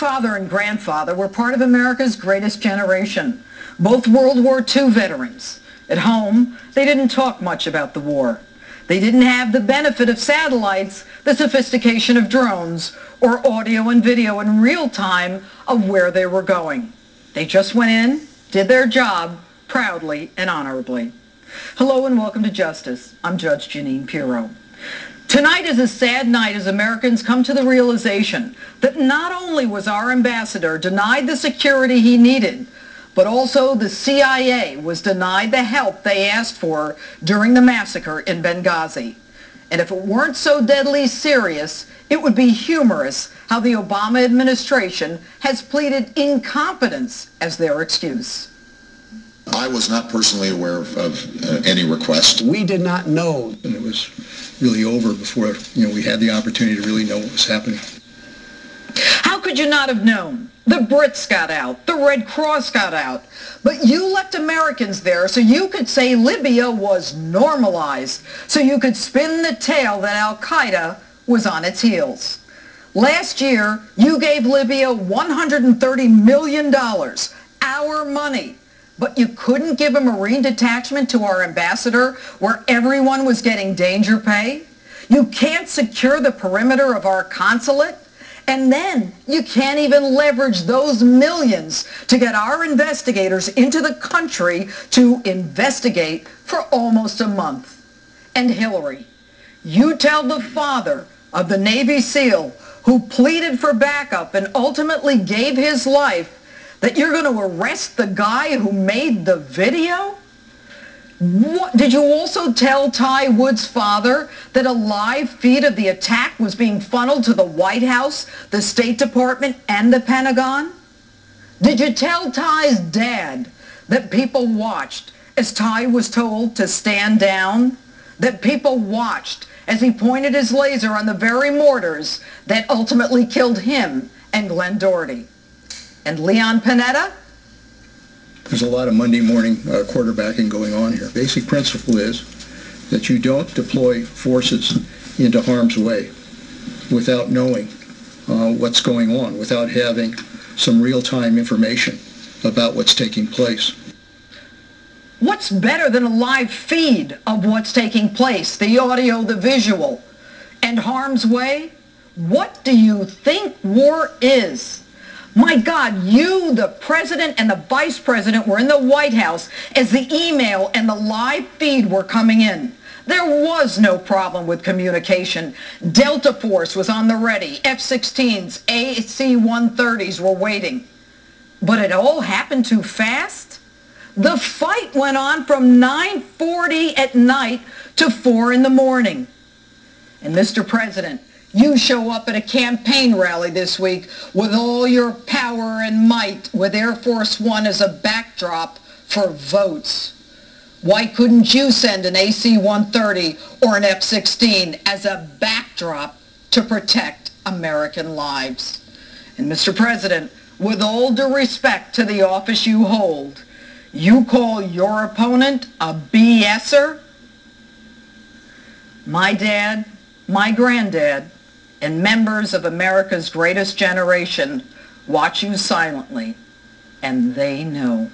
father and grandfather were part of America's greatest generation, both World War II veterans. At home, they didn't talk much about the war. They didn't have the benefit of satellites, the sophistication of drones, or audio and video in real time of where they were going. They just went in, did their job, proudly and honorably. Hello and welcome to Justice. I'm Judge Jeanine Pirro. Tonight is a sad night as Americans come to the realization that not only was our ambassador denied the security he needed, but also the CIA was denied the help they asked for during the massacre in Benghazi. And if it weren't so deadly serious, it would be humorous how the Obama administration has pleaded incompetence as their excuse. I was not personally aware of any request. We did not know. And it was really over before we had the opportunity to really know what was happening. How could you not have known? The Brits got out, the Red Cross got out, but you left Americans there so you could say Libya was normalized, so you could spin the tale that Al-Qaeda was on its heels. Last year, you gave Libya $130 million, our money, but you couldn't give a Marine detachment to our ambassador where everyone was getting danger pay? You can't secure the perimeter of our consulate? And then you can't even leverage those millions to get our investigators into the country to investigate for almost a month. And Hillary, you tell the father of the Navy SEAL who pleaded for backup and ultimately gave his life that you're going to arrest the guy who made the video? What? Did you also tell Ty Wood's father that a live feed of the attack was being funneled to the White House, the State Department, and the Pentagon? Did you tell Ty's dad that people watched as Ty was told to stand down? That people watched as he pointed his laser on the very mortars that ultimately killed him and Glenn Doherty? And Leon Panetta? There's a lot of Monday morning quarterbacking going on here. Basic principle is that you don't deploy forces into harm's way without knowing what's going on, without having some real-time information about what's taking place. What's better than a live feed of what's taking place, the audio, the visual, and harm's way? What do you think war is? My God, you, the president and the vice president were in the White House as the email and the live feed were coming in. There was no problem with communication. Delta Force was on the ready. F-16s, AC-130s were waiting. But it all happened too fast. The fight went on from 9:40 at night to 4 in the morning. And Mr. President, you show up at a campaign rally this week with all your power and might, with Air Force One as a backdrop for votes. Why couldn't you send an AC-130 or an F-16 as a backdrop to protect American lives? And Mr. President, with all due respect to the office you hold, you call your opponent a BSer? My dad, my granddad, and members of America's greatest generation watch you silently, and they know.